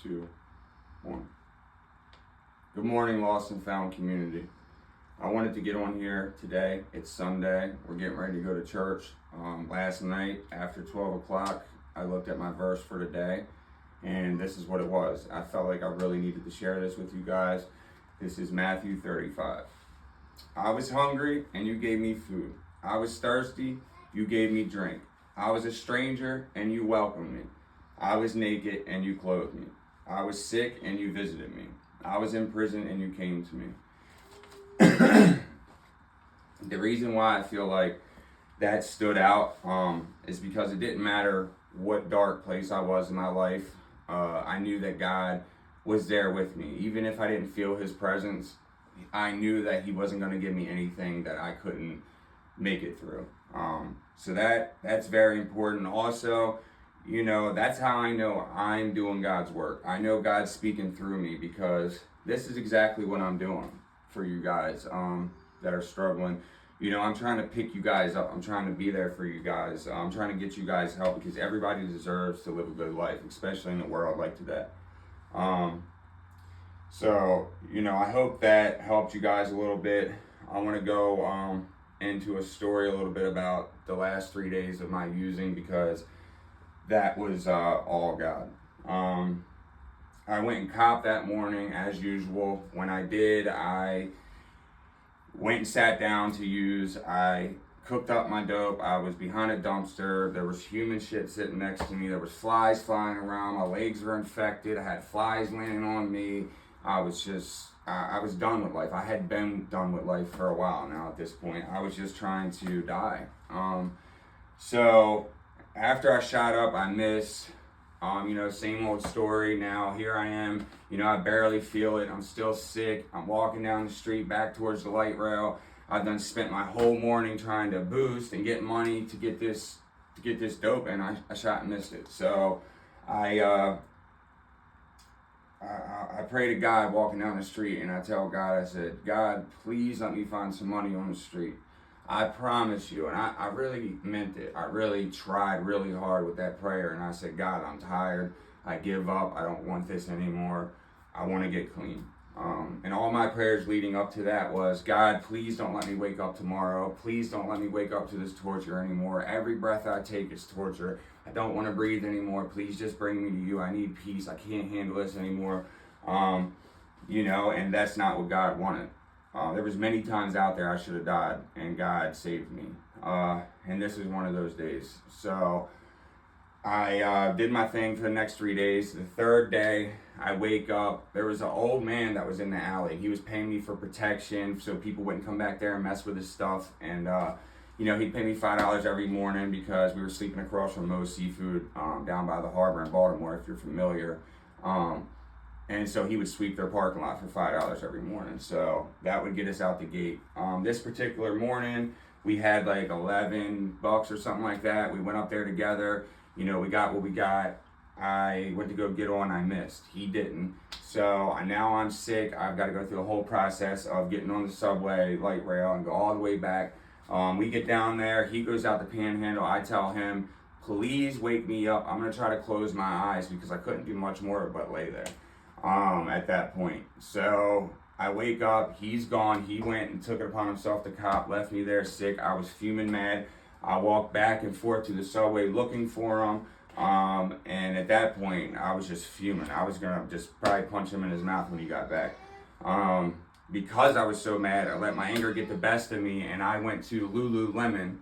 2, 1. Good morning, Lost and Found community. I wanted to get on here today. It's Sunday. We're getting ready to go to church. Last night after 12 o'clock, I looked at my verse for today, and this is what it was. I felt like I really needed to share this with you guys. This is Matthew 35. I was hungry, and you gave me food. I was thirsty, you gave me drink. I was a stranger, and you welcomed me. I was naked, and you clothed me. I was sick, and you visited me. I was in prison, and you came to me. The reason why I feel like that stood out is because it didn't matter what dark place I was in my life. I knew that God was there with me. Even if I didn't feel his presence, I knew that he wasn't going to give me anything that I couldn't make it through. So that's very important. Also, you know, that's how I know I'm doing God's work. I know God's speaking through me because this is exactly what I'm doing for you guys that are struggling. You know, I'm trying to pick you guys up. I'm trying to be there for you guys. I'm trying to get you guys help because everybody deserves to live a good life, especially in a world like today. So, you know, I hope that helped you guys a little bit. I want to go into a story a little bit about the last 3 days of my using because that was all God. I went and copped that morning as usual. When I did, I went and sat down to use. I cooked up my dope. I was behind a dumpster. There was human shit sitting next to me. There was flies flying around. My legs were infected. I had flies landing on me. I was done with life. I had been done with life for a while now at this point. I was just trying to die. So after I shot up, I missed. You know, same old story. Now here I am. You know, I barely feel it. I'm still sick. I'm walking down the street back towards the light rail. I've done spent my whole morning trying to boost and get money to get this dope, and I shot and missed it. So I pray to God walking down the street, and I tell God, I said, God, please let me find some money on the street. I promise you, and I really meant it. I really tried really hard with that prayer, and I said, God, I'm tired. I give up. I don't want this anymore. I want to get clean. And all my prayers leading up to that was, God, please don't let me wake up tomorrow. Please don't let me wake up to this torture anymore. Every breath I take is torture. I don't want to breathe anymore. Please just bring me to you. I need peace. I can't handle this anymore. You know, and that's not what God wanted. There was many times out there I should have died, and God saved me. And this is one of those days. So I did my thing for the next 3 days. The third day, I wake up. There was an old man that was in the alley. He was paying me for protection so people wouldn't come back there and mess with his stuff. And, you know, he'd pay me $5 every morning because we were sleeping across from Moe's Seafood down by the harbor in Baltimore, if you're familiar. And so he would sweep their parking lot for $5 every morning. So that would get us out the gate. This particular morning, we had like $11 or something like that. We went up there together. You know, we got what we got. I went to go get on. I missed. He didn't. So now I'm sick. I've got to go through the whole process of getting on the subway, light rail, and go all the way back. We get down there. He goes out the Panhandle. I tell him, please wake me up. I'm going to try to close my eyes because I couldn't do much more but lay there. At that point. So I wake up, he's gone. He went and took it upon himself to cop, left me there sick. I was fuming mad. I walked back and forth to the subway looking for him. And at that point, I was just fuming. I was going to just probably punch him in his mouth when he got back. Because I was so mad, I let my anger get the best of me, and I went to Lululemon,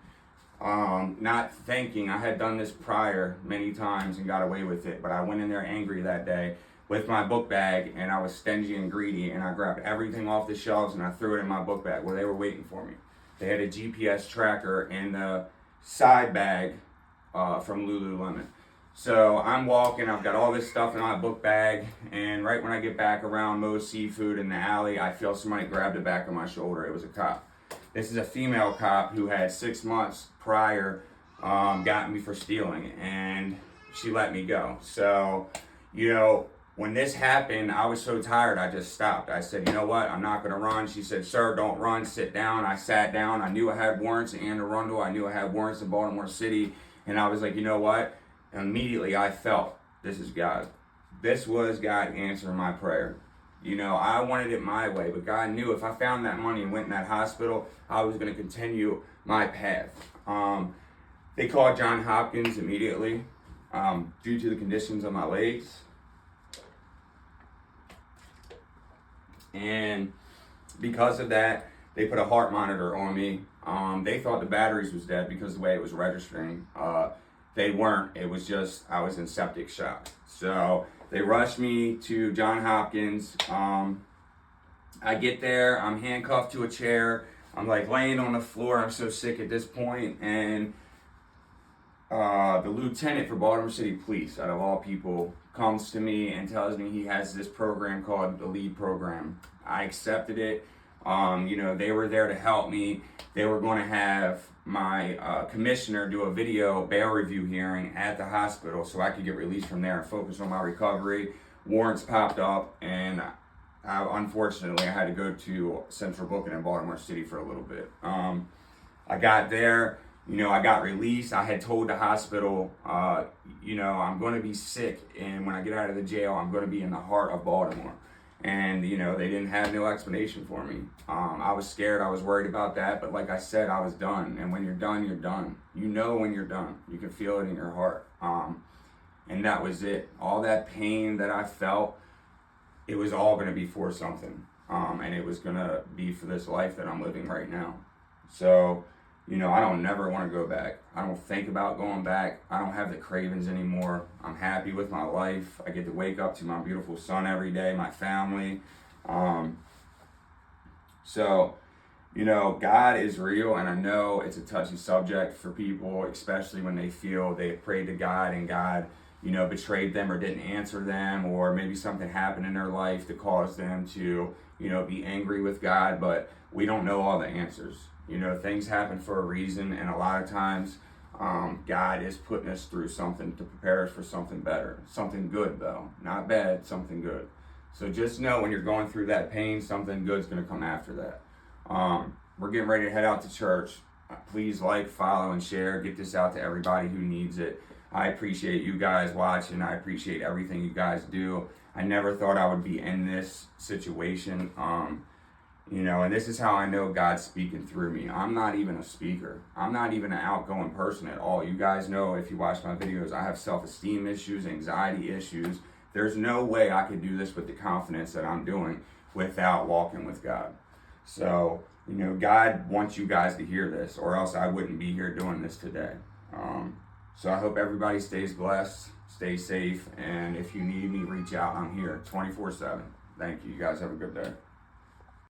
not thinking I had done this prior many times and got away with it, but I went in there angry that day with my book bag, and I was stingy and greedy, and I grabbed everything off the shelves and I threw it in my book bag where they were waiting for me. They had a GPS tracker in the side bag from Lululemon. So I'm walking, I've got all this stuff in my book bag, and right when I get back around Moe's Seafood in the alley, I feel somebody grab the back of my shoulder. It was a cop. This is a female cop who had 6 months prior gotten me for stealing, and she let me go. So, you know, when this happened, I was so tired, I just stopped. I said, you know what, I'm not gonna run. She said, sir, don't run, sit down. I sat down. I knew I had warrants in Anne Arundel. I knew I had warrants in Baltimore City. And I was like, you know what? Immediately I felt, this is God. this was God answering my prayer. You know, I wanted it my way, but God knew if I found that money and went in that hospital, I was going to continue my path. They called Johns Hopkins immediately due to the conditions of my legs. And because of that, they put a heart monitor on me. They thought the batteries was dead because of the way it was registering. They weren't. It was just I was in septic shock. So they rushed me to Johns Hopkins. I get there. I'm handcuffed to a chair. I'm like laying on the floor. I'm so sick at this point. And the lieutenant for Baltimore City Police, out of all people, comes to me and tells me he has this program called the LEAD program. I accepted it. You know, they were there to help me. They were going to have my commissioner do a video bail review hearing at the hospital so I could get released from there and focus on my recovery. Warrants popped up, and unfortunately I had to go to central booking in Baltimore City for a little bit. I got there, you know, I got released. I had told the hospital, you know, I'm going to be sick, and when I get out of the jail, I'm going to be in the heart of Baltimore. And, you know, they didn't have no explanation for me. I was scared. I was worried about that. But like I said, I was done. And when you're done, you're done. You know when you're done. You can feel it in your heart. And that was it. All that pain that I felt, it was all going to be for something. And it was going to be for this life that I'm living right now. So, you know, I don't never want to go back. I don't think about going back. I don't have the cravings anymore. I'm happy with my life. I get to wake up to my beautiful son every day, my family. So, you know, God is real, and I know it's a touchy subject for people, especially when they feel they prayed to God and God, you know, betrayed them or didn't answer them, or maybe something happened in their life to cause them to, you know, be angry with God, but we don't know all the answers. You know, things happen for a reason, and a lot of times God is putting us through something to prepare us for something better. Something good, though. Not bad, something good. So just know when you're going through that pain, something good's going to come after that. We're getting ready to head out to church. Please like, follow, and share. Get this out to everybody who needs it. I appreciate you guys watching. I appreciate everything you guys do. I never thought I would be in this situation. You know, and this is how I know God's speaking through me. I'm not even a speaker. I'm not even an outgoing person at all. You guys know, if you watch my videos, I have self-esteem issues, anxiety issues. There's no way I could do this with the confidence that I'm doing without walking with God. So, you know, God wants you guys to hear this, or else I wouldn't be here doing this today. So I hope everybody stays blessed, stay safe, and if you need me, reach out. I'm here 24/7. Thank you. You guys have a good day.